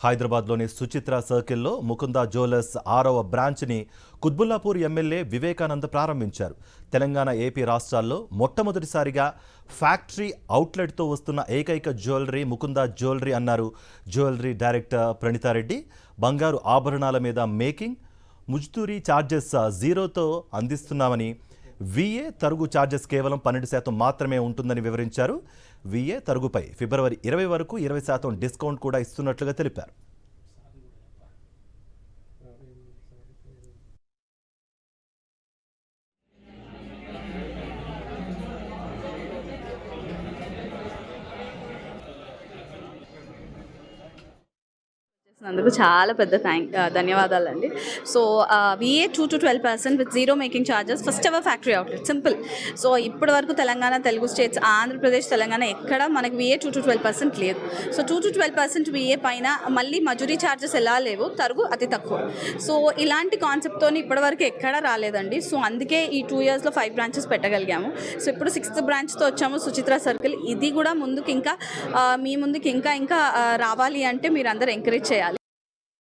హైదరాబాద్లోని సుచిత్ర సర్కిల్లో ముకుందా జ్యువెలర్స్ 6వ బ్రాంచ్ని కుత్బుల్లాపూర్ ఎమ్మెల్యే వివేకానంద్ ప్రారంభించారు. తెలంగాణ, ఏపీ రాష్ట్రాల్లో మొట్టమొదటిసారిగా ఫ్యాక్టరీ అవుట్లెట్తో వస్తున్న ఏకైక జ్యువెలరీ ముకుందా జ్యువెలరీ అన్నారు జ్యువెలరీ డైరెక్టర్ ప్రణీతారెడ్డి. బంగారు ఆభరణాల మీద మేకింగ్, ముజ్తూరీ ఛార్జెస్ జీరోతో అందిస్తున్నామని, విఏ తరుగు ఛార్జెస్ కేవలం 12% మాత్రమే ఉంటుందని వివరించారు. విఏ తరుగుపై ఫిబ్రవరి 20 వరకు 20% డిస్కౌంట్ కూడా ఇస్తున్నట్లుగా తెలిపారు. అందుకు చాలా పెద్ద ధన్యవాదాలండి. So VA 2 to 12% with zero making charges, first ever factory outlet, simple. So ఇప్పటి వరకు తెలంగాణ, తెలుగు స్టేట్స్, ఆంధ్రప్రదేశ్, తెలంగాణ ఎక్కడ మనకి విఏ 2 to 12% లేదు. సో 2 to 12% విఏ పైన మళ్ళీ మజూరీ ఛార్జెస్ ఎలా లేవు, తరుగు అతి తక్కువ. సో ఇలాంటి కాన్సెప్ట్తో ఇప్పటివరకు ఎక్కడా రాలేదండి. సో అందుకే ఈ 2 yearsలో 5 branches పెట్టగలిగాము. సో ఇప్పుడు 6th branchతో వచ్చాము, సుచిత్ర సర్కిల్. ఇది కూడా ముందుకు ఇంకా మీ ముందుకు ఇంకా రావాలి అంటే మీరు అందరూ ఎంకరేజ్ చేయాలి.